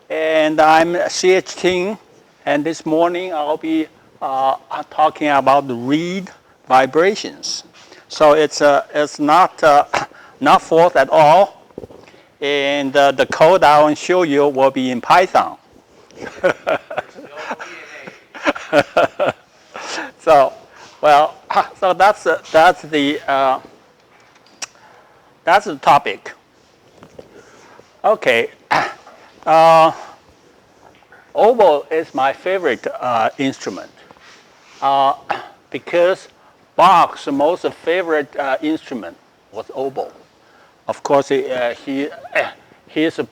and I'm CH Ting, and this morning I'll be talking about the reed vibrations. So it's not fourth at all, and the code I will show you will be in Python. So, well, so that's the topic. Okay. Oboe is my favorite instrument because Bach's most favorite instrument was oboe. Of course, his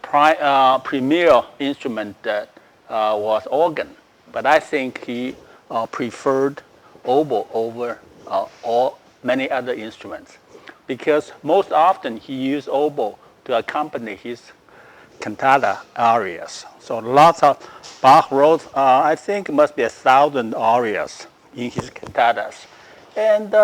premier instrument was organ, but I think he preferred oboe over many other instruments because most often he used oboe to accompany his cantata arias. So lots of Bach wrote, I think it must be 1,000 arias in his cantatas. And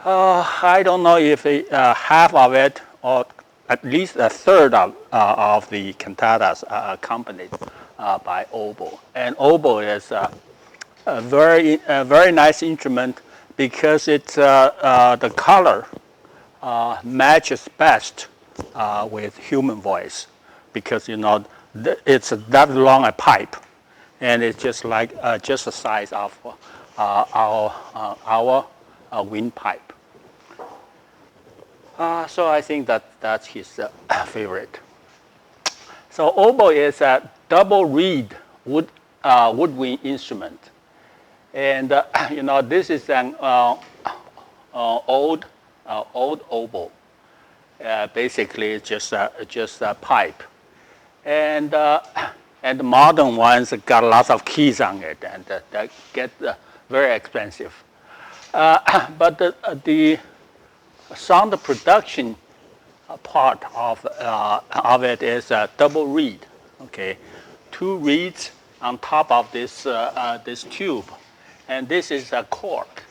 I don't know if half of it or at least a third of the cantatas are accompanied by oboe. And oboe is a very nice instrument because it's the color matches best with human voice, because it's that long a pipe, and it's just like just the size of our windpipe. So I think that's his favorite. So oboe is a double reed woodwind instrument, and this is an old oboe. Basically, it's just a pipe, and the modern ones got lots of keys on it, and that get very expensive. But the sound production part of it is a double reed. Okay, two reeds on top of this tube, and this is a cork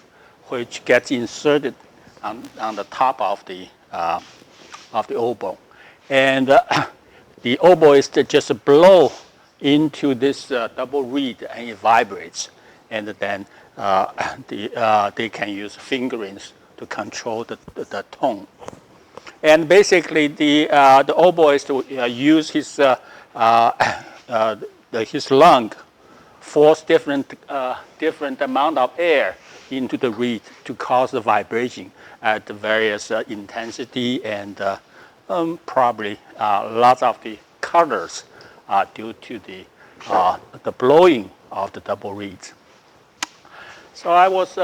which gets inserted on the top of the oboe, and the oboe is to just blow into this double reed, and it vibrates, and then they can use fingerings to control the tone. And basically, the oboe is to use his lung, force different amount of air into the reed to cause the vibration at the various intensity, and probably lots of the colors due to the blowing of the double reeds. So I was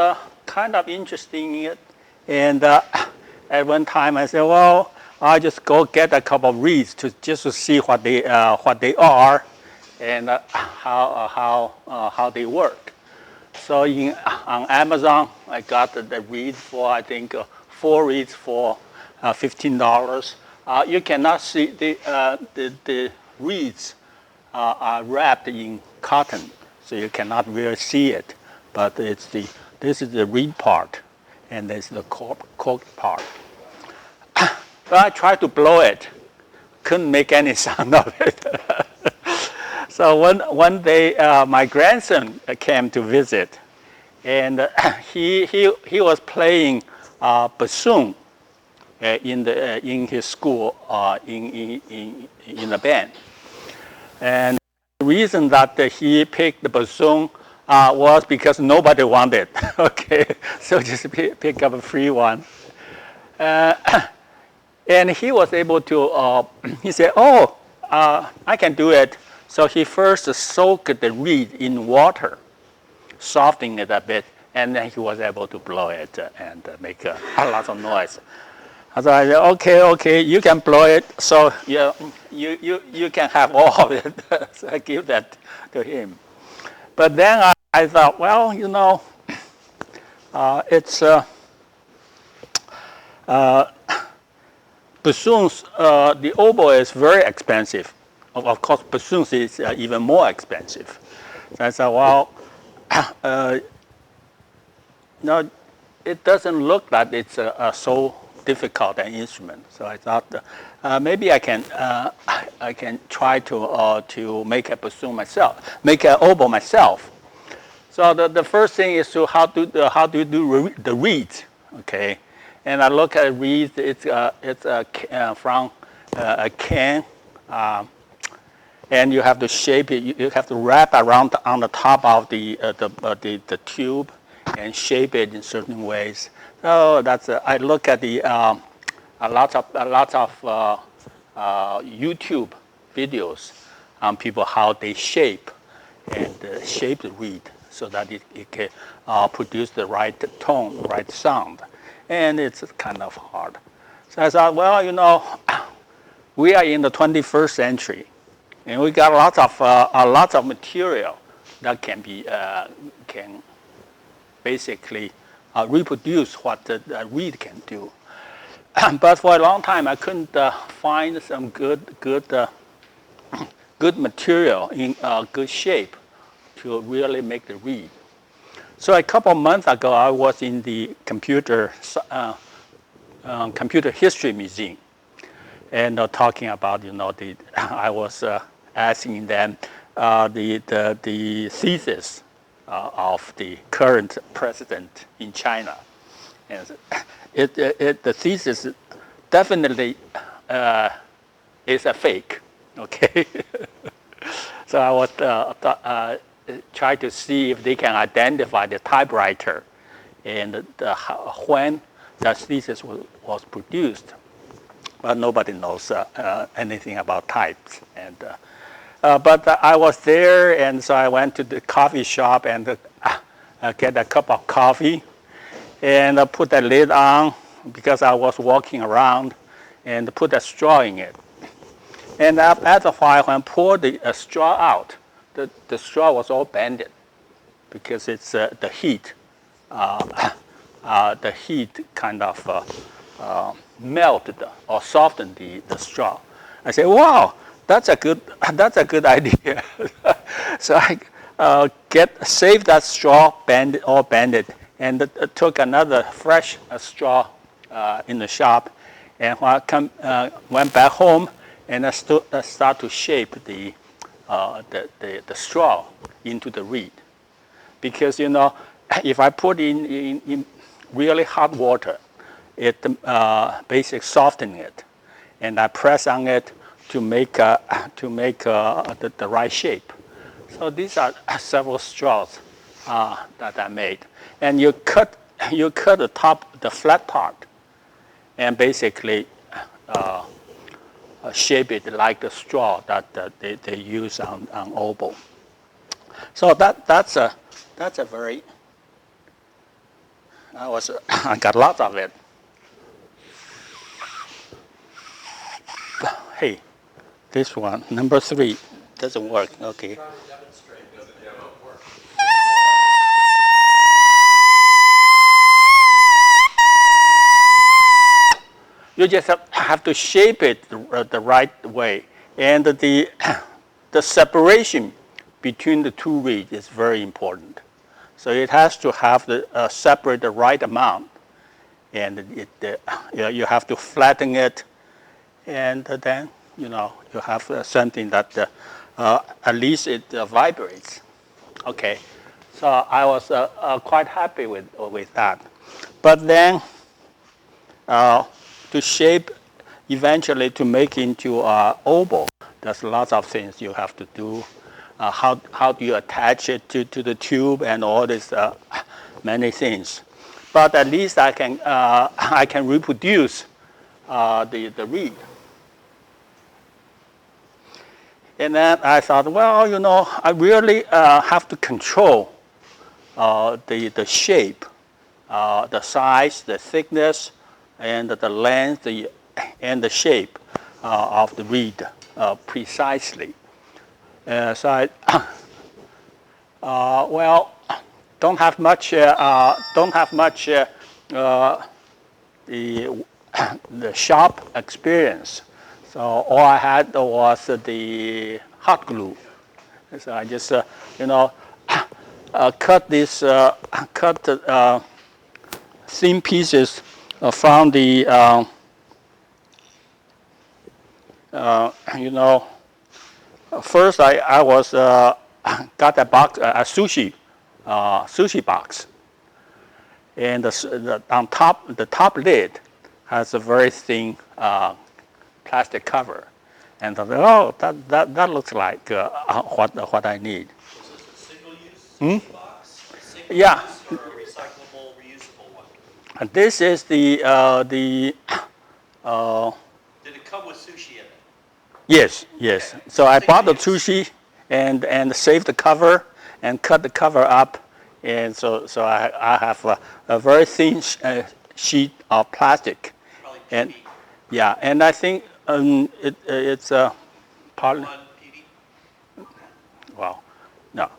kind of interested in it, and at one time I said, well, I'll just go get a couple of reeds just to see what they are, and how they work. So on Amazon, I got the reed for, I think, 4 reeds for $15. You cannot see the reeds are wrapped in cotton, so you cannot really see it. But this is the reed part, and this is the cork part. But I tried to blow it, couldn't make any sound of it. So one day, my grandson came to visit, and he was playing bassoon in his school in the band. And the reason that he picked the bassoon was because nobody wanted. Okay, so just pick up a free one. And he was able to. He said, "Oh, I can do it." So he first soaked the reed in water, softening it a bit, and then he was able to blow it and make a lot of noise. So I said, okay, you can blow it. So you can have all of it. So I give that to him. But then I thought, well, it's bassoons. The oboe is very expensive. Of course, bassoons is even more expensive. So I said, well, no, it doesn't look like it's so difficult an instrument. So I thought maybe I can try to make a bassoon myself, make an oboe myself. So the first thing is to how do you do the reeds, okay? And I look at reeds. It's from a can, and you have to shape it. You have to wrap around on the top of the tube and shape it in certain ways. So that's I look at the a lot of YouTube videos on people how they shape and shape the reed so that it can produce the right tone, right sound, and it's kind of hard. So I thought, well, you know, we are in the 21st century, and we got a lot of material that can be can basically reproduce what the reed can do. But for a long time, I couldn't find some good material in good shape to really make the reed. So a couple of months ago, I was in the computer history museum, and talking about, you know, I was asking them the thesis of the current president in China, and the thesis definitely is a fake. Okay, so I was trying to see if they can identify the typewriter and when that thesis was produced, but nobody knows anything about types. And but I was there, and so I went to the coffee shop and get a cup of coffee, and put the lid on because I was walking around, and put a straw in it. And after a while, when I poured the straw out, the straw was all bended because it's the heat. The heat kind of melted or softened the straw. I said, "Wow, that's a good idea." So I saved that straw, bend it, and took another fresh straw in the shop, and when I went back home, and I start to shape the straw into the reed, because, you know, if I put in really hot water, it basically soften it, and I press on it to make the right shape. So these are several straws that I made, and you cut the top, the flat part, and basically shape it like the straw that they use on oboe. So that's a very I got lots of it. Hey, this one, number 3, doesn't work. Okay. You just have to shape it the right way, and the separation between the two reeds is very important. So it has to have separate the right amount, and you have to flatten it, and then, you know, you have something that at least it vibrates. Okay, so I was quite happy with that, but then to shape, eventually to make into oboe, there's lots of things you have to do. How do you attach it to the tube and all this many things, but at least I can reproduce the reed. And then I thought, well, you know, I really have to control the shape, the size, the thickness, and the length, and the shape of the reed precisely. So I, well, don't have much the shop experience. So all I had was the hot glue. So I just you know, cut thin pieces from the you know, first I was got a box, a sushi box, and on top, the top lid has a very thin plastic cover, and I thought, oh, that looks like what I need. Was this a single-use sushi box? A single Yeah. use or a recyclable, reusable one? And this is the Did it come with sushi in it? yes, yes. Okay. So I bought the Single sushi and saved the cover and cut the cover up, and so I have a very thin sheet of plastic, Probably and PV. yeah, and I think it's partly One PV? well, no.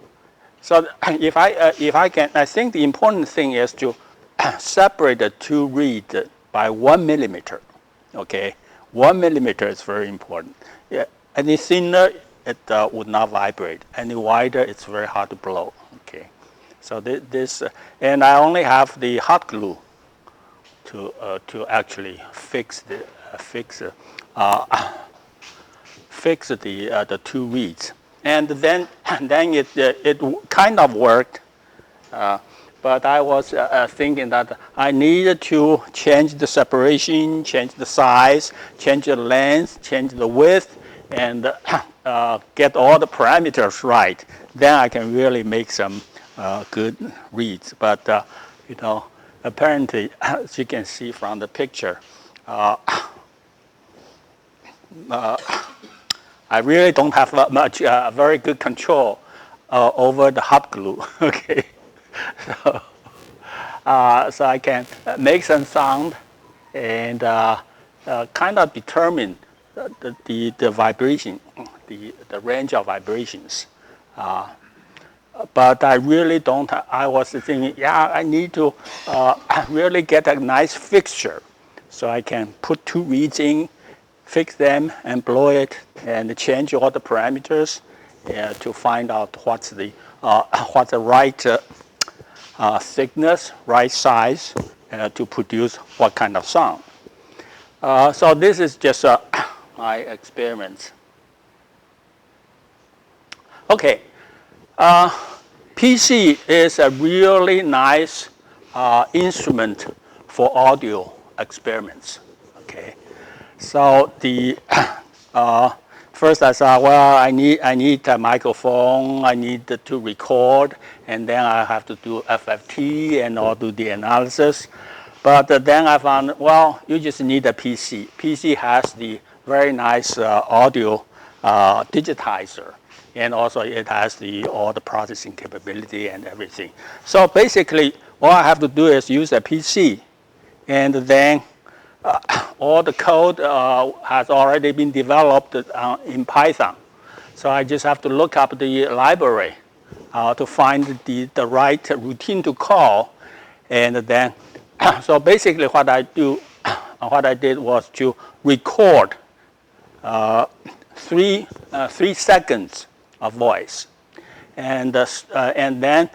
So if I can, I think the important thing is to separate the two reeds by 1 millimeter. Okay, 1 millimeter is very important. Yeah, any thinner, it would not vibrate. Any wider, it's very hard to blow. Okay, so this and I only have the hot glue to actually fix the the two reeds, and then it kind of worked. But I was thinking that I needed to change the separation, change the size, change the length, change the width, and get all the parameters right. Then I can really make some good reeds. But you know, apparently, as you can see from the picture, I really don't have much very good control over the hot glue. Okay. So, so I can make some sound and kind of determine the vibration, the range of vibrations. But I really don't. I was thinking, yeah, I need to really get a nice fixture, so I can put two reeds in, fix them, and blow it, and change all the parameters to find out what's the right thickness, right size to produce what kind of sound. So this is just my experiments. Okay, PC is a really nice instrument for audio experiments. Okay, so the first I thought, well, I need a microphone, I need to record, and then I have to do FFT and all do the analysis. But then I found, well, you just need a PC. PC has the very nice audio digitizer, and also it has all the processing capability and everything. So basically, all I have to do is use a PC, and then all the code has already been developed in Python. So I just have to look up the library to find the right routine to call, and then so basically what I did was to record 3 seconds of voice, and then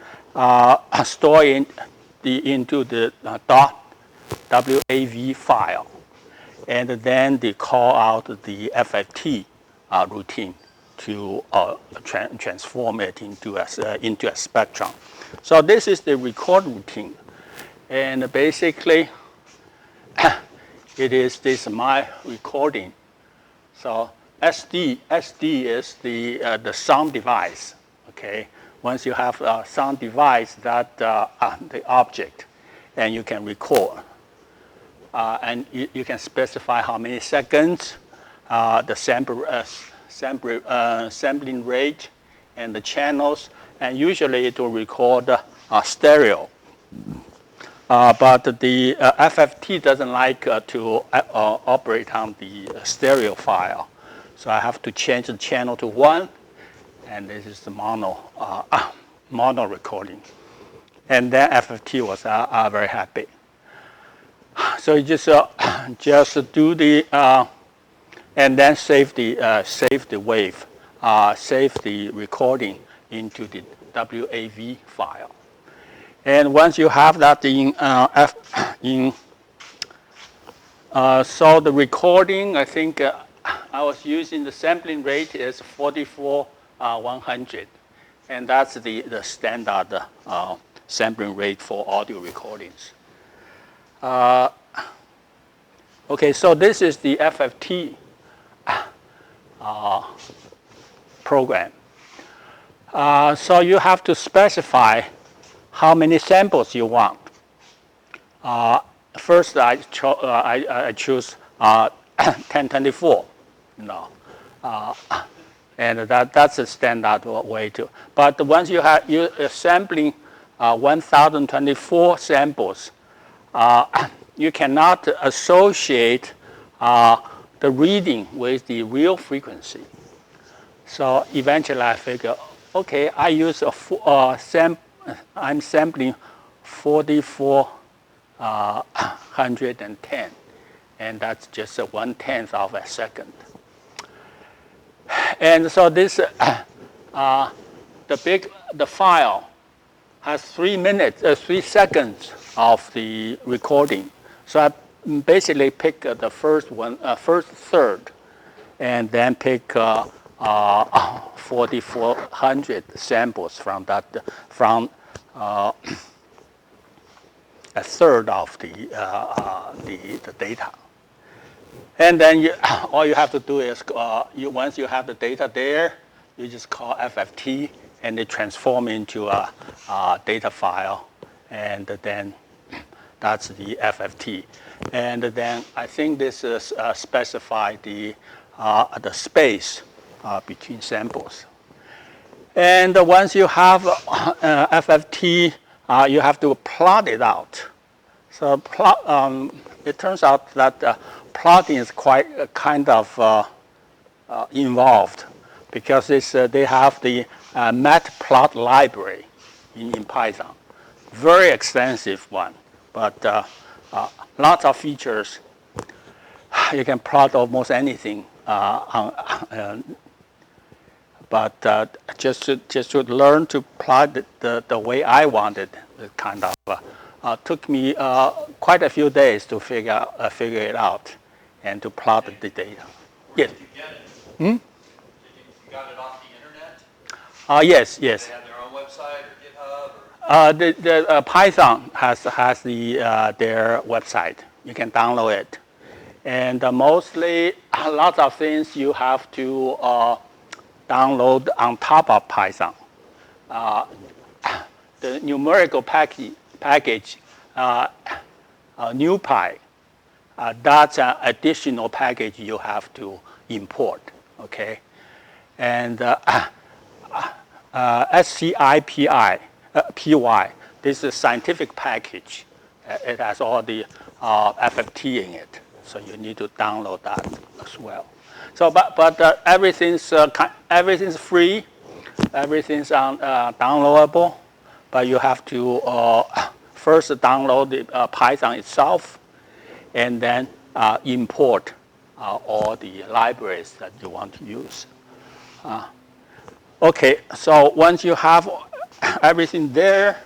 store it into the .wav file, and then they call out the FFT routine to transform it into a spectrum. So this is the record routine, and basically this my recording. So SD is the sound device. Okay, once you have a sound device, that the object, and you can record, and you can specify how many seconds, the sampling rate, and the channels, and usually it will record stereo. But the FFT doesn't like to operate on the stereo file. So I have to change the channel to 1, and this is the mono recording. And then FFT was very happy. So you just do the, and then save the wave, save the recording into the WAV file. And once you have that in So the recording, I think I was using the sampling rate is 44,100, and that's the standard sampling rate for audio recordings. Okay, so this is the FFT program. So you have to specify how many samples you want. First, I choose 1024, and that's a standard way to. But once you're sampling 1024 samples, you cannot associate the reading with the real frequency. So eventually I figure, okay, I use I'm sampling 4410, and that's just 1/10 of a second. And so this, the file has 3 seconds of the recording. So I basically pick the first third, and then pick 4,400 samples from that, from a third of the data. And then all you have to do is, once you have the data there, you just call FFT, and it transforms into a data file, and then that's the FFT. And then I think this is specify the space between samples. And once you have FFT, you have to plot it out. So it turns out that plotting is quite kind of involved, because they have the matplot library in Python. Very extensive one, but lots of features. You can plot almost anything. But just to learn to plot the way I wanted, it kind of took me quite a few days to figure it out and to plot the data. Yes. Did you get it? Hmm? You got it off the internet? Yes. They have their own website or GitHub? Or? The Python has their website. You can download it, and mostly lots of things you have to download on top of Python. The numerical package, NumPy, that's an additional package you have to import. Okay, and SCIPY, this is a scientific package. It has all the FFT in it, so you need to download that as well. So, but everything's free, everything's downloadable, but you have to first download the Python itself, and then import all the libraries that you want to use. Okay, so once you have everything there,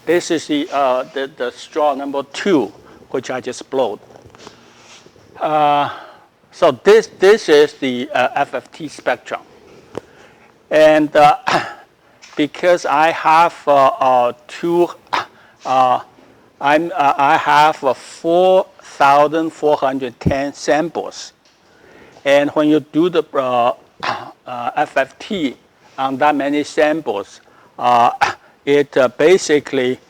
this is the straw number 2, which I just blowed. So this is the FFT spectrum, and because I have I have 4,410 samples, and when you do the FFT on that many samples, it basically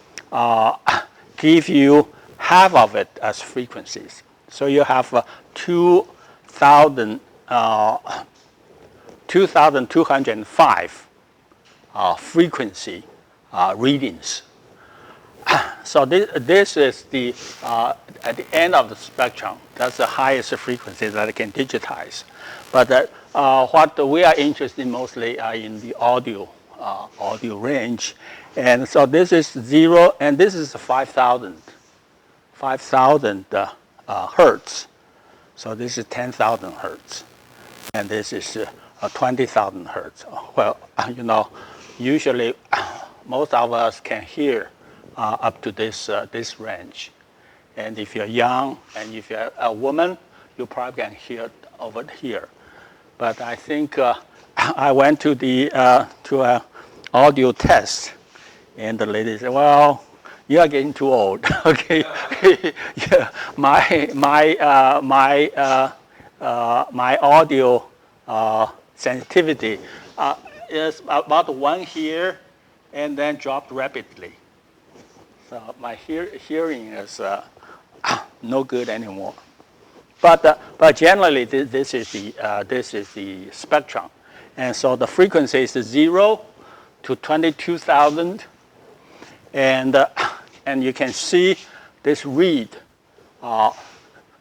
gives you half of it as frequencies. So you have 2,205 frequency readings. So this is the at the end of the spectrum. That's the highest frequency that I can digitize. But what we are interested in mostly in the audio range, and so this is 0, and this is 5,000 hertz. So this is 10,000 hertz, and this is 20,000 hertz. Well, usually most of us can hear up to this range. And if you're young and if you're a woman, you probably can hear it over here. But I think I went to an audio test, and the lady said, "Well, you are getting too old." Okay, yeah, my audio sensitivity is about 1 here, and then dropped rapidly. So my hearing is no good anymore. But generally, this is the spectrum, and so the frequency is 0 to 22,000, and you can see this reed,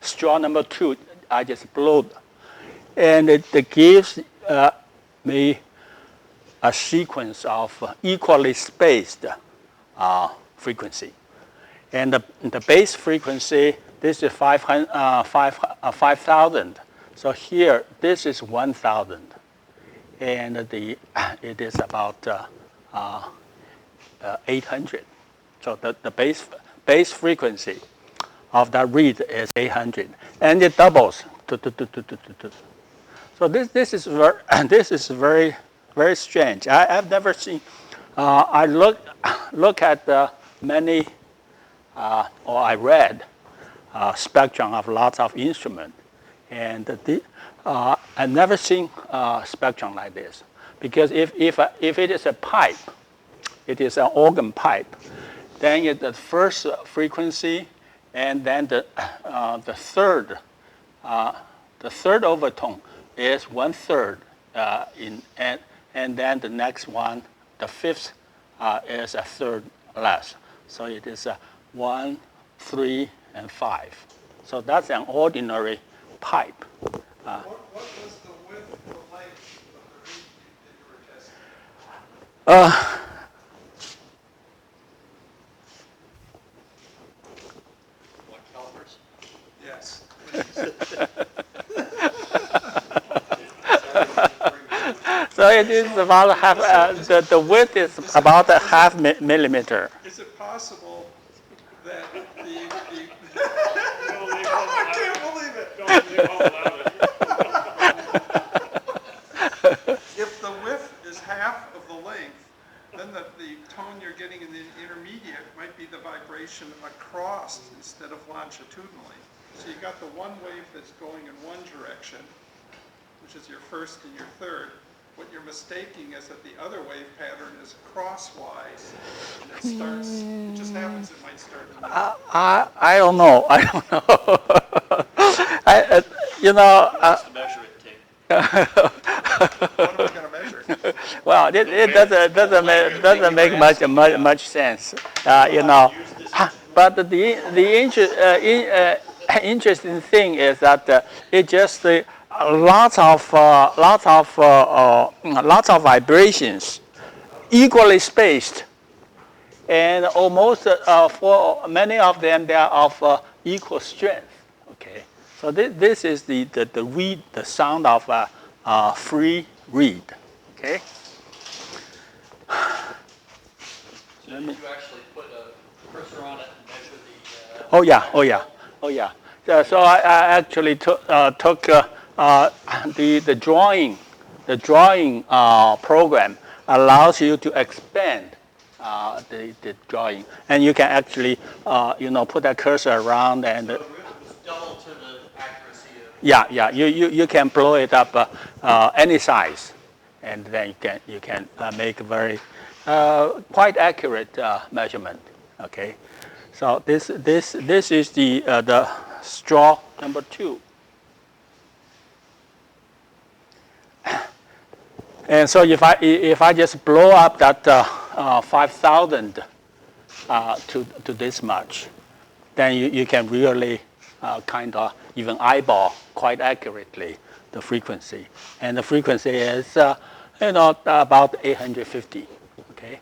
straw number 2. I just blew, and it gives me a sequence of equally spaced frequency, and the base frequency. This is 5,000. So here, this is 1,000, and it is about 800. So the base frequency of that reed is 800, and it doubles. So this is very very strange. I've never seen. I look at many, or I read. Spectrum of lots of instruments, and I've never seen spectrum like this. Because if it is a pipe, it is an organ pipe, then it's the first frequency, and then the third overtone is 1/3 and then the next one, the fifth, is a third less. So it is 1, 3. And 5. So that's an ordinary pipe. What was the width, the length of the reed that you were testing? What calipers? Yes. So it is about half. The width is about a half millimeter. Is it possible that the I can't believe it. If the width is half of the length, then the tone you're getting in the intermediate might be the vibration across instead of longitudinally. So you got the one wave that's going in one direction, which is your first and your third. What you're mistaking is that the other wave pattern is crosswise, and it starts. It just happens. It might start. I don't know. I don't know. You know. To measure it, Tim. What are we going to measure? Well, it doesn't make much sense. You know. But the interesting thing is that it just lots of vibrations, equally spaced, and almost for many of them they are of equal strength. Okay, so this is the reed, the sound of a free reed. Okay. So did you actually put a cursor on it and measure the? Oh yeah. So I actually took the drawing program allows you to expand the drawing, and you can actually put that cursor around and. So the width was double to the accuracy of. Yeah. You can blow it up any size, and then you can make a very quite accurate measurement. Okay, so this is the straw number 2. And so if I just blow up that 5,000 to this much, then you can really kind of even eyeball quite accurately the frequency, and the frequency is about 850. Okay,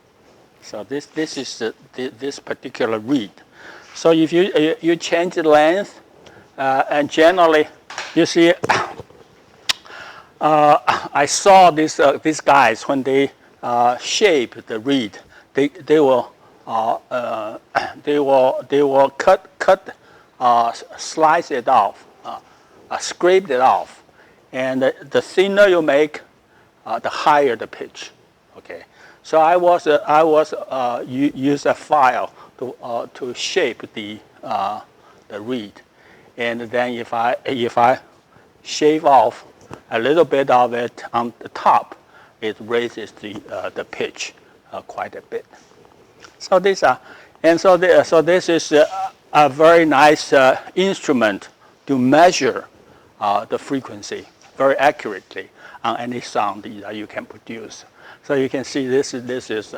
so this is this particular reed. So if you change the length, and generally, you see. I saw these guys when they shape the reed. They will they will slice it off, scrape it off, and the thinner you make, the higher the pitch. Okay, so I was use a file to shape the reed, and then if I shave off a little bit of it on the top, it raises the pitch quite a bit. So these are, and so this is a very nice instrument to measure the frequency very accurately on any sound that you can produce. So you can see this is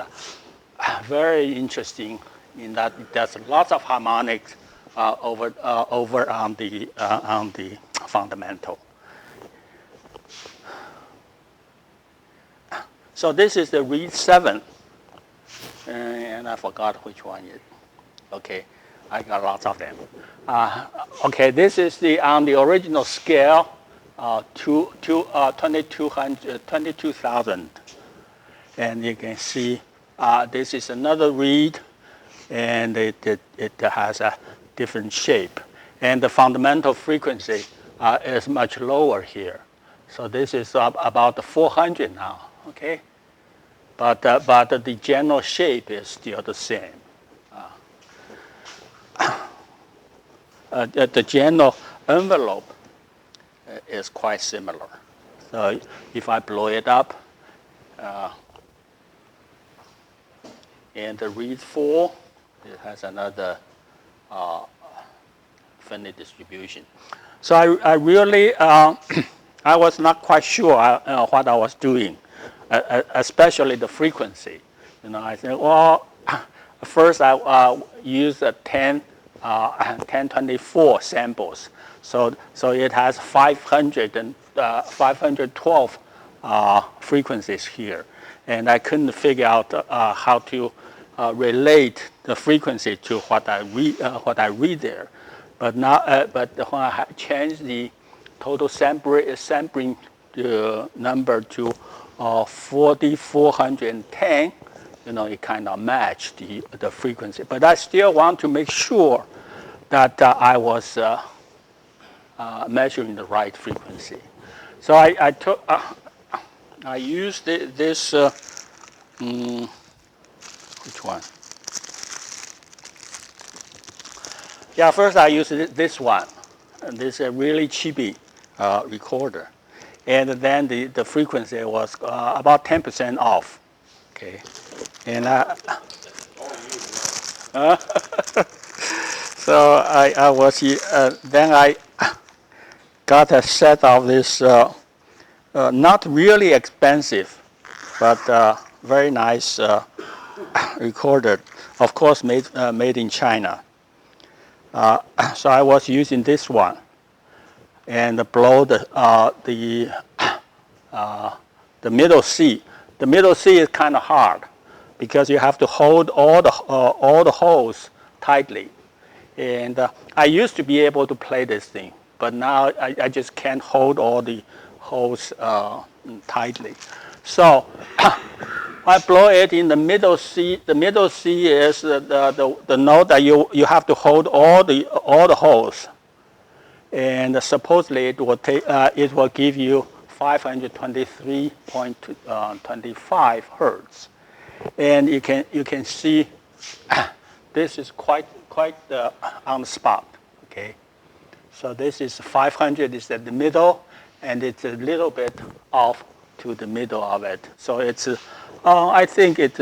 very interesting in that there's lots of harmonics over on the fundamental. So this is the reed 7, and I forgot which one it is. Okay, I got lots of them. Okay, this is on the original scale, 22,000. And you can see this is another reed, and it has a different shape. And the fundamental frequency is much lower here. So this is about 400 now, okay? But the general shape is still the same. The general envelope is quite similar. So if I blow it up, and the reed 4, it has another finite distribution. So I really, I was not quite sure what I was doing, especially the frequency. You know, I said, well, first I used 1024 samples. So it has 512 frequencies here. And I couldn't figure out how to relate the frequency to what I read there. But now, but when I changed the total sampling number to 4,410, you know, it kind of matched the frequency. But I still want to make sure that I was measuring the right frequency. So I used this. Which one? Yeah, first I used this one. And this is a really cheapy recorder. And then the frequency was about 10% off. Okay. And so I was then I got a set of this not really expensive, but very nice recorder. Of course, made in China. So I was using this one, and blow the middle C. The middle C is kind of hard because you have to hold all the holes tightly. And I used to be able to play this thing, but now I just can't hold all the holes tightly. So I blow it in the middle C. The middle C is the note that you have to hold all the holes, and supposedly it will give you 523.25 hertz, and you can see this is quite on the spot. Okay, so this is 500 is at the middle, and it's a little bit off to the middle of it. So it's I think it's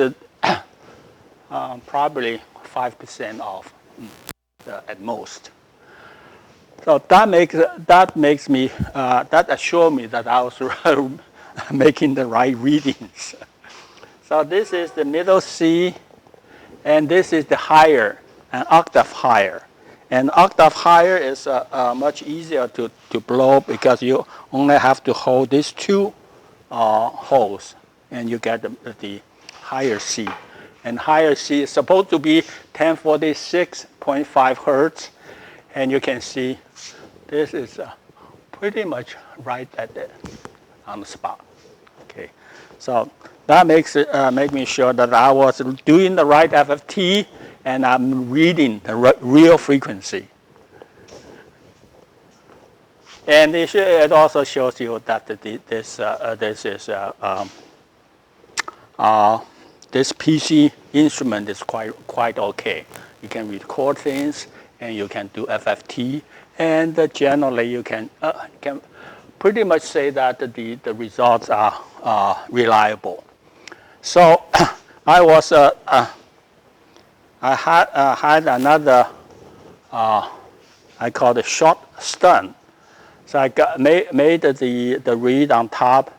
probably 5% off at most. So that makes me that assures me that I was making the right readings. So this is the middle C, and this is the higher, an octave higher. And octave higher is much easier to blow because you only have to hold these two holes, and you get the higher C. And higher C is supposed to be 1046.5 hertz, and you can see this is pretty much right at on the spot. Okay, so That makes it make me sure that I was doing the right FFT and I'm reading the real frequency. And it also shows you that this PC instrument is quite okay. You can record things and you can do FFT, and generally you can pretty much say that the results are reliable. So I was I had another I call it short stun. So I made the reed on top,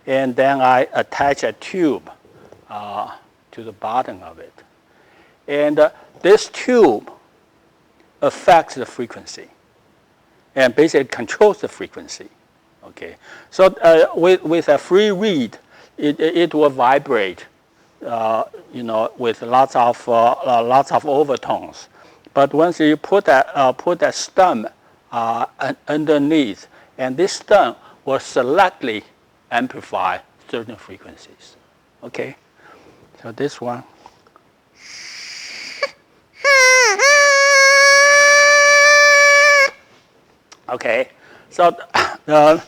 and then I attach a tube to the bottom of it. And this tube affects the frequency and basically controls the frequency. Okay, so with a free reed, it will vibrate, with lots of overtones. But once you put that stem underneath, and this stem will selectively amplify certain frequencies. Okay, so this one. Okay, so the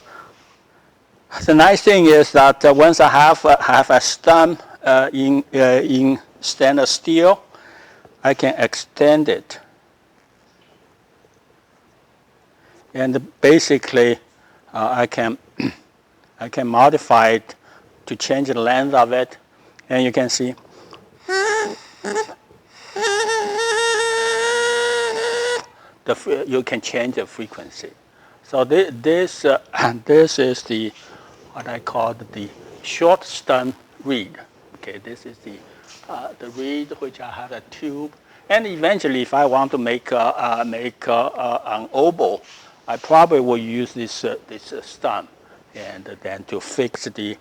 nice thing is that once I have a stem in stainless steel, I can extend it, and basically I can modify it to change the length of it, and you can see. You can change the frequency. So this is the what I call the short stem reed. Okay, this is the reed which I have a tube, and eventually, if I want to make an oboe, I probably will use this stem, and then to fix the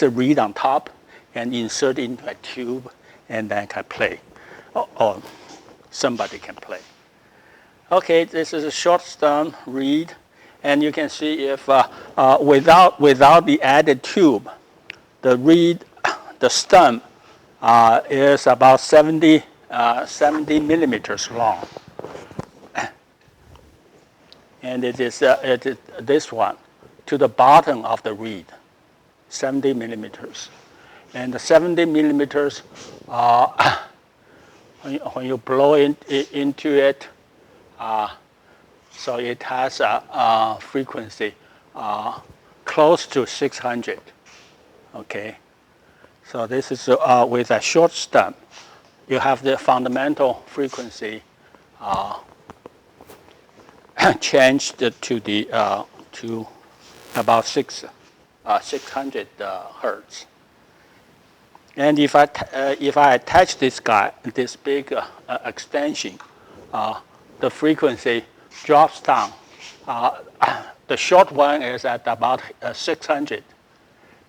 reed on top and insert it into a tube, and then can play, or somebody can play. Okay, this is a short stem reed, and you can see if without the added tube, the stem is about 70 millimeters long, and it is this one to the bottom of the reed, 70 millimeters, and the 70 millimeters when you blow into it. So it has a frequency close to 600. Okay, so this is with a short stem. You have the fundamental frequency changed to about 600 hertz. And if I attach this big extension, the frequency drops down. The short one is at about 600,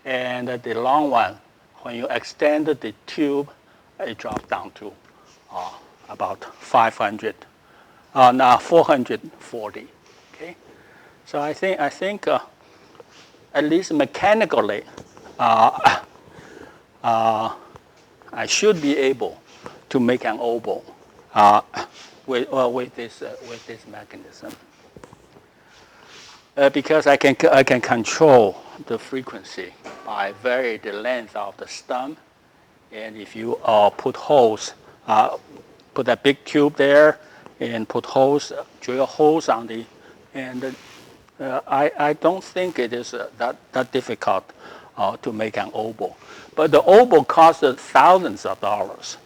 and the long one, when you extend the tube, it drops down to about 500, now 440. Okay, so I think at least mechanically, I should be able to make an oboe. With this mechanism, because I can control the frequency by vary the length of the stem, and if you put holes, put a big tube there, and put holes, drill holes on the, and I don't think it is that difficult to make an oboe, but the oboe costs thousands of dollars,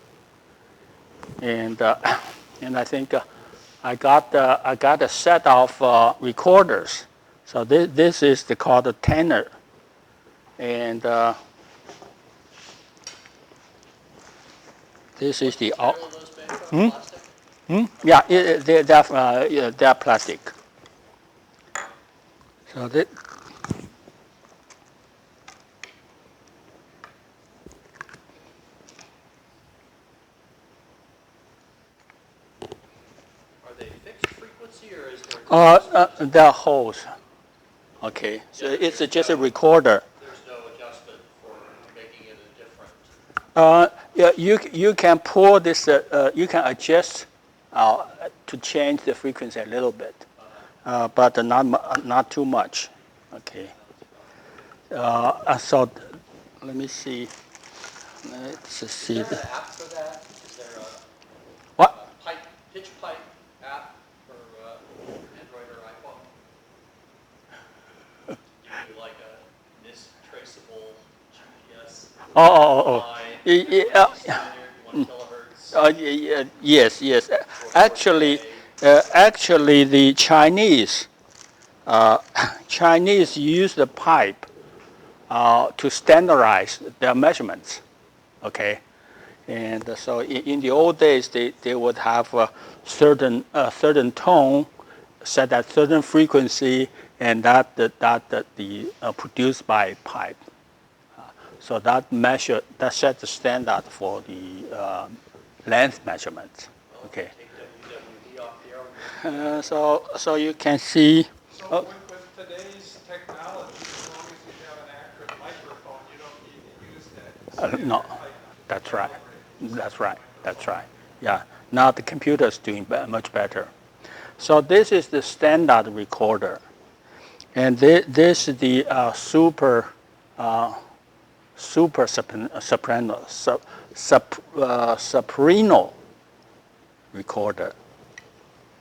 and I think I got a set of recorders. So this is called a tenor, and this is the. Yeah, they're plastic. So that. There are holes. Okay, so it's just a recorder. There's no adjustment for making Yeah, you can pull this. You can adjust to change the frequency a little bit, but not too much. Okay. So let me see. Let's Is see. there an app for that? Is there What? a pitch pipe app for Android or iPhone? Give you like a mistraceable GPS line. You want kilohertz? Yes. Actually, actually, the Chinese use the pipe to standardize their measurements. Okay, and so in the old days, they would have a certain tone set at certain frequency, and that produced by pipe. So that sets the standard for the length measurements. Okay. Take WWD off the air. So you can see. So with today's technology, as long as you have an accurate microphone, you don't need to use that. No, that's right. That's right. Yeah. Now the computer is doing much better. So this is the standard recorder, and this is the super soprano recorder,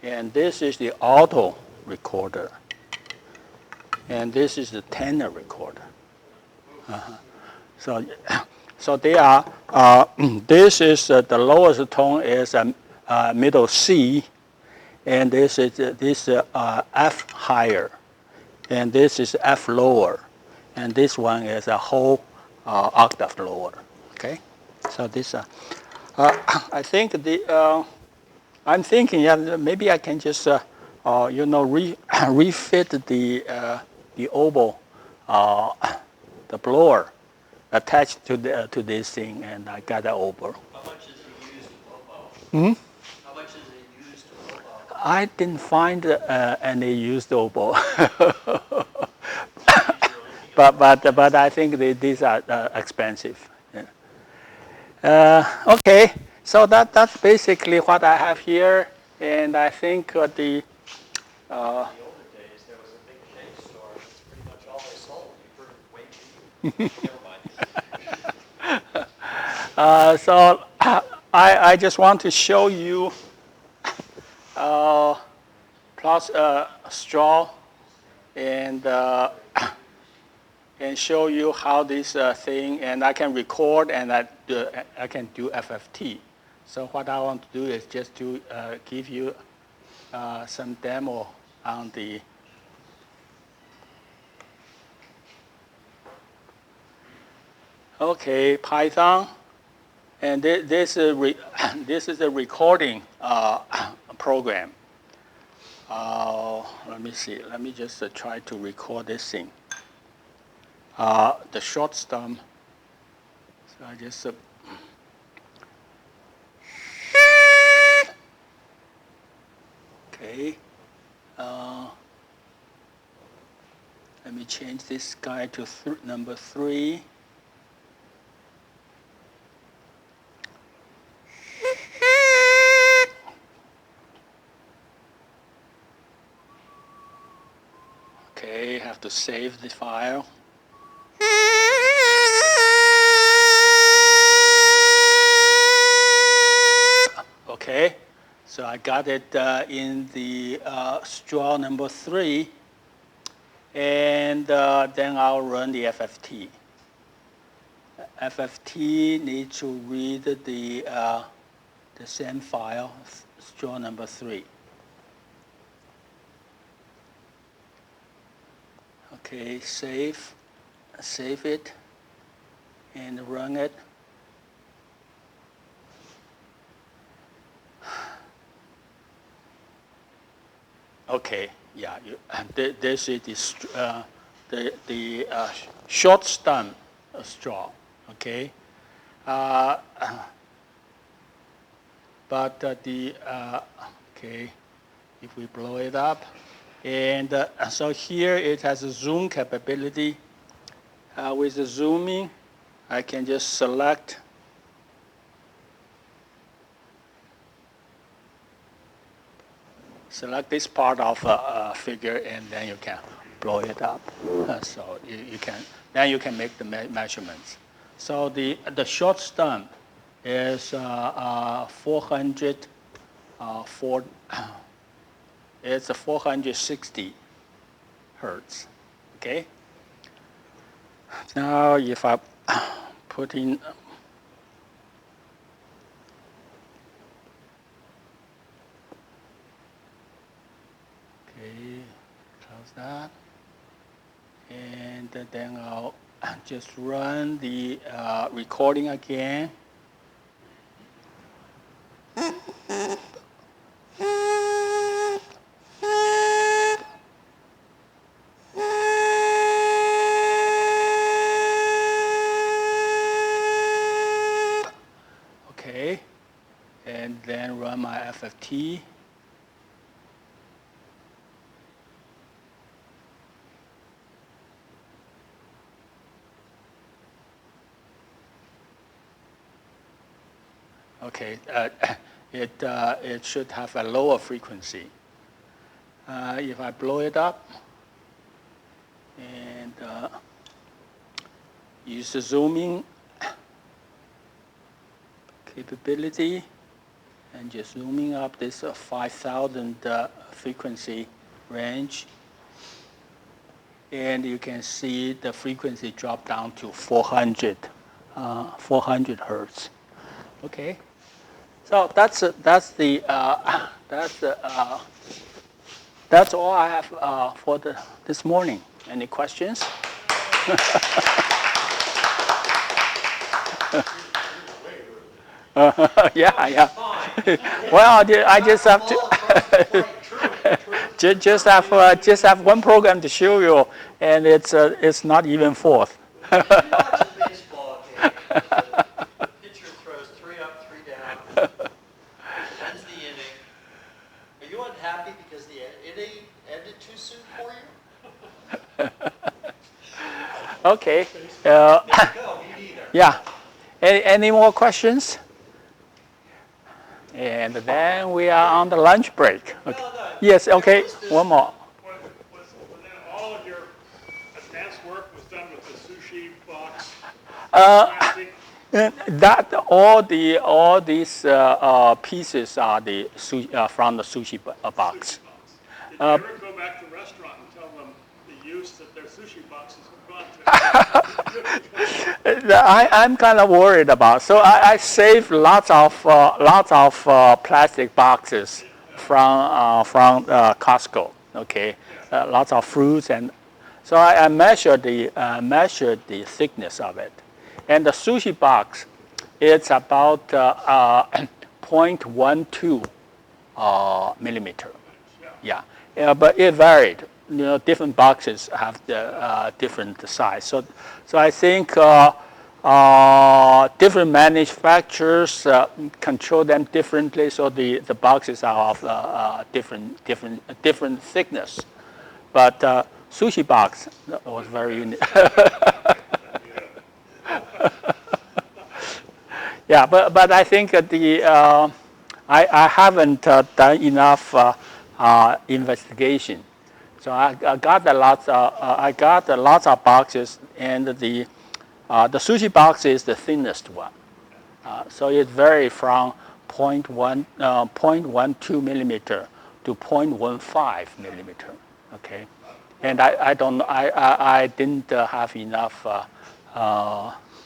and this is the alto recorder, and this is the tenor recorder. So they are. This is the lowest tone is middle C, and this is F higher, and this is F lower, and this one is a whole octave lower. Okay, so this. I think I'm thinking, yeah, maybe I can just refit the oboe, the blower, attached to this thing, and I got an oboe. How much is it used to Oboe? How much is it used to Oboe? I didn't find any used oboe, but I think these are expensive. Yeah. Okay, so that's basically what I have here, and I think In the older days, there was a big chain store. That's pretty much all they sold. You heard way cheap. Never mind. so I just want to show you plus straw and show you how this thing, and I can record and I can do FFT. So what I want to do is just to give you some demo on the Python, and this is a recording program. Let me see. Let me just try to record this thing. The short stem. So I just. Okay. Let me change this guy to number 3. Okay, have to save the file. Okay, so I got it in the straw number 3, and then I'll run the FFT. FFT needs to read the same file, straw number 3. Okay, save it, and run it. Okay, yeah, this is the short stem straw. Okay, but okay, if we blow it up, and so here it has a zoom capability. With the zooming, I can just select select this part of a figure, and then you can blow it up. So you can make the measurements. So the short stump is 400. It's 460 hertz. Okay. Now if I put in. Okay, close that. And then I'll just run the recording again. Okay, and then run my FFT. Okay, it should have a lower frequency. If I blow it up and use the zooming capability and just zooming up this 5,000 frequency range, and you can see the frequency drop down to 400 hertz. Okay. So that's all I have for this morning. Any questions? Yeah. Well, I just have to just have one program to show you, and it's not even fourth. Okay. Yeah. Any more questions? And then we are on the lunch break. Okay. No. Yes. Okay. One more. All of your advanced work was done with the sushi box. That all these pieces are from the sushi box. Did you ever go back to the restaurant and tell them the use that their sushi boxes have gone to? I'm kind of worried about. So I saved lots of plastic boxes from Costco. Okay, lots of fruits, and so I measured the thickness of it, and the sushi box, it's about 0.12 millimeter. Yeah, but it varied. Different boxes have the different size. So I think different manufacturers control them differently. So the boxes are of different thickness. But sushi box was very unique. Yeah, but I think I haven't done enough investigation. So I got lots of boxes, and the sushi box is the thinnest one. So it varies from 0.12 millimeter to 0.15 millimeter. Okay, and I didn't have enough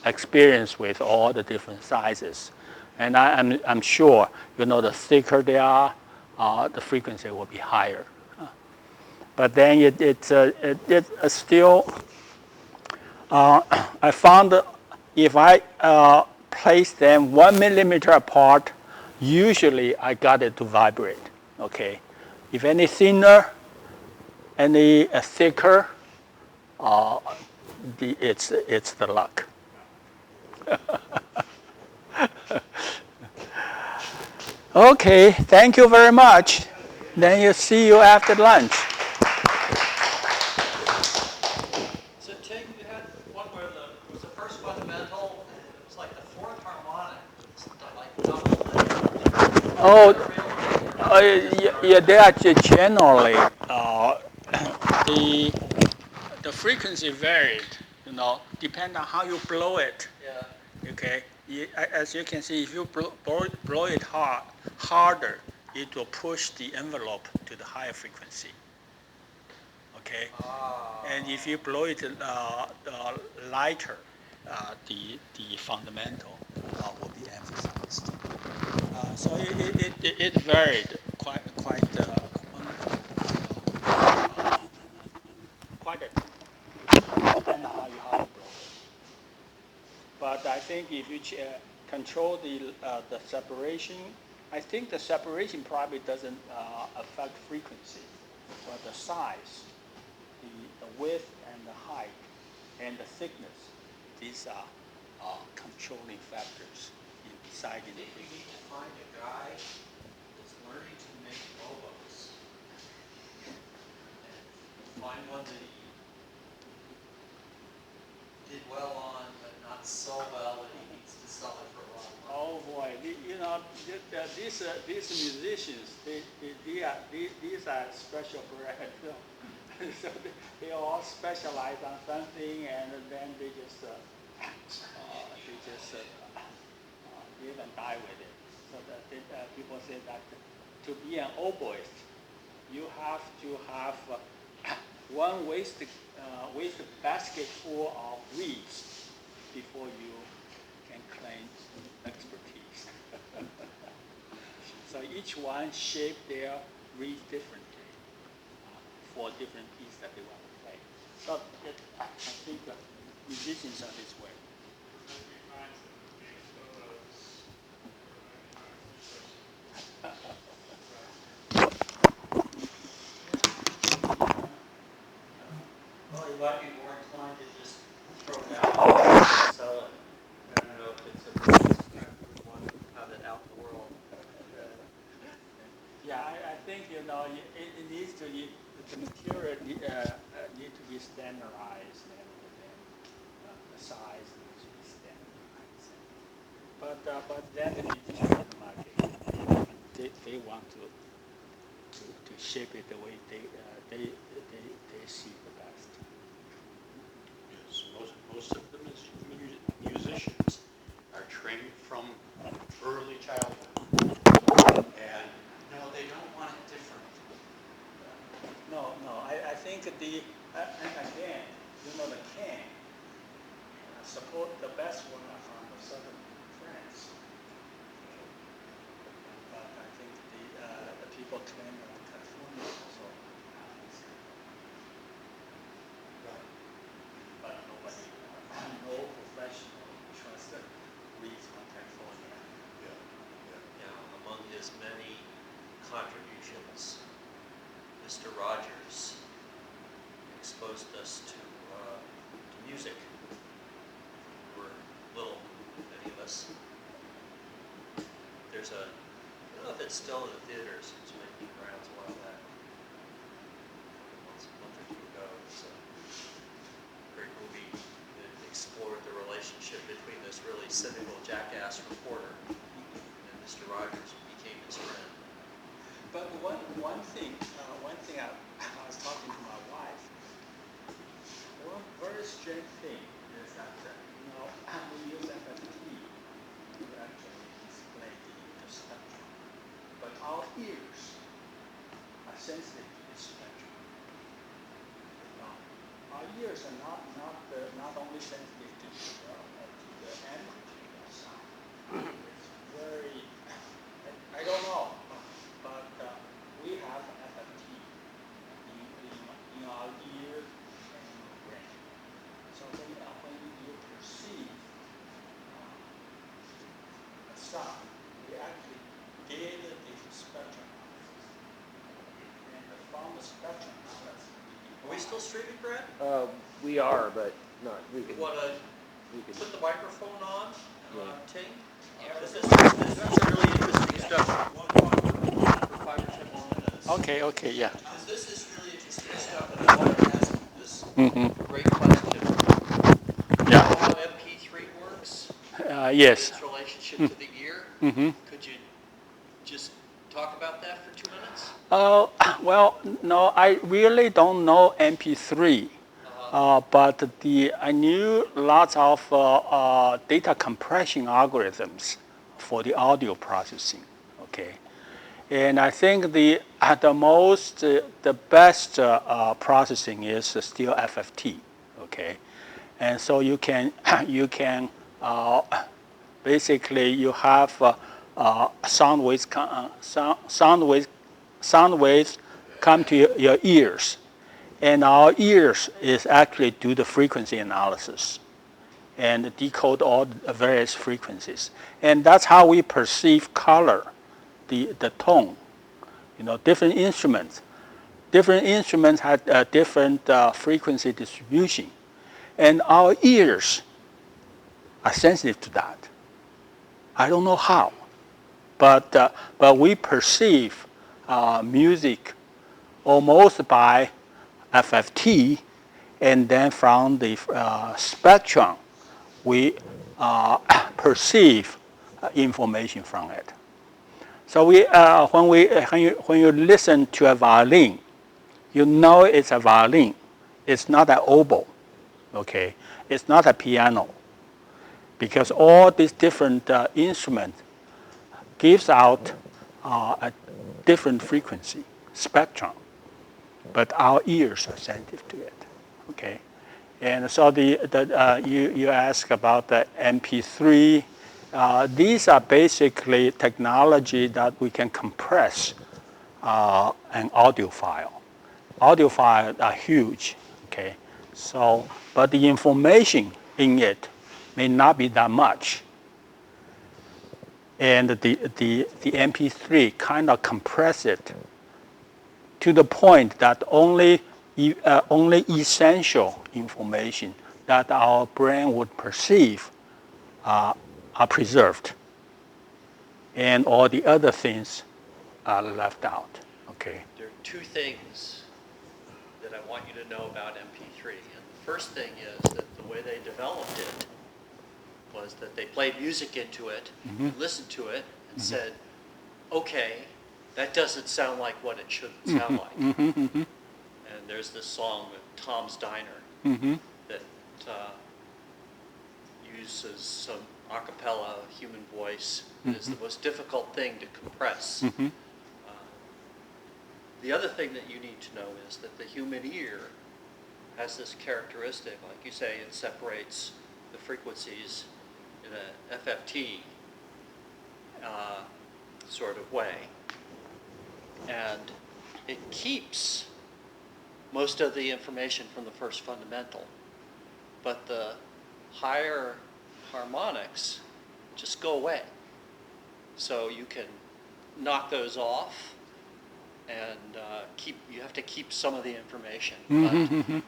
experience with all the different sizes, and I'm sure the thicker they are, the frequency will be higher. But then it's still. I found that if I place them 1 millimeter apart, usually I got it to vibrate. Okay, if any thinner, any thicker, it's the luck. Okay, thank you very much. Then you see you after lunch. So Tim, you had one where it was the first fundamental, and it was like the fourth harmonic. It's like double. Yeah, they are generally the frequency varied. Depend on how you blow it. Yeah. Okay. As you can see, if you blow it harder, it will push the envelope to the higher frequency. Okay. And if you blow it lighter, the fundamental will be emphasized. So it varied quite quite a depending on how you blow it. But I think if you control the separation, I think the separation probably doesn't affect frequency, but the size, the width and the height, and the thickness, these are controlling factors in deciding the You need to find a guy that's learning to make oboes. And find one that he did well on, but not so well that he needs to sell it for a lot of money. Oh boy, these musicians, these are special breed. So they all specialize on something, and then they just live and die with it. So that people say that to be an oboist, you have to have one waste basket full of reeds before you can claim expertise. So each one shape their reed differently for different piece that they want to play. So I think musicians are this way. Well, you might be more inclined to just throw it out and sell it. I don't know if it's a business practice we want to have it out in the world. Yeah, I think it needs to the material need to be standardized, and the size needs to be standardized. But then the market, they want to shape it the way they see the best. Yes, most of them as musicians are trained from early childhood. And No, they don't want it different. No, I think and again, the king support the best one are from the southern France. But I think the people claim that California also have this. But nobody, no professional trusts the reads from California. Among his many contributions, Mr. Rogers exposed us to music. We were little, many of us. There's I don't know if it's still in the theaters, it's making rounds a while back. A month or two ago. It's a great movie that explored the relationship between this really cynical jackass reporter and Mr. Rogers, who became his friend. But one thing I was talking to my wife. One very strange thing is that we use FFT to actually display the spectrum, but our ears are sensitive to the spectrum. Our ears are not only sensitive to the amplitude of sound. It's very I don't know, but we have FFT in our ear and in our brain. So when you perceive a sound, we actually data the spectrum analysis. And from the spectrum analysis, Are we still streaming, Brad? We are, but not. We You can. want to We can. put the microphone on, Yeah. Ting? This is really interesting stuff. For 5 or 10 more minutes. Okay, yeah. Because this is really interesting stuff, and I want to ask you this great question. Yeah. How MP3 works? Yes. Its relationship to the ear? Mm-hmm. Could you just talk about that for 2 Well, no, I really don't know MP3, but I knew lots of data compression algorithms for the audio processing. Okay, and I think the best processing is still FFT. Okay, and so you can basically you have sound waves come to your ears, and our ears is actually do the frequency analysis and decode all the various frequencies, and that's how we perceive color, the tone. Different instruments have different frequency distribution, and our ears are sensitive to that. I don't know how, but we perceive music almost by FFT, and then from the spectrum, we perceive information from it. So when you listen to a violin, you know it's a violin. It's not an oboe, okay? It's not a piano, because all these different instruments gives out a different frequency spectrum, but our ears are sensitive to it, okay? And so you ask about the MP3. These are basically technology that we can compress an audio file. Audio files are huge, okay? So, but the information in it may not be that much. And the MP3 kind of compress it to the point that only essential information that our brain would perceive are preserved, and all the other things are left out. Okay. There are two things that I want you to know about MP3. And the first thing is that the way they developed it was that they played music into it, listened to it, and said, okay, that doesn't sound like what it should sound like. And there's this song with Tom's Diner that uses some a cappella human voice. It's the most difficult thing to compress. The other thing that you need to know is that the human ear has this characteristic, like you say, it separates the frequencies in a FFT sort of way. And it keeps most of the information from the first fundamental. But the higher harmonics just go away. So you can knock those off, and you have to keep some of the information. But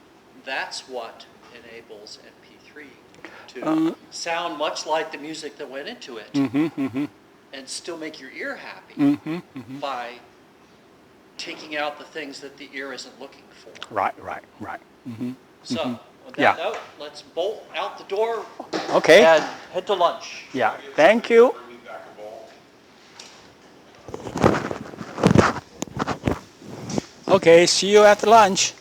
that's what enables MP3 to sound much like the music that went into it, and still make your ear happy by taking out the things that the ear isn't looking for. Right. So, on that note, let's bolt out the door Okay. and head to lunch. Yeah. Thank you. Okay. See you at lunch.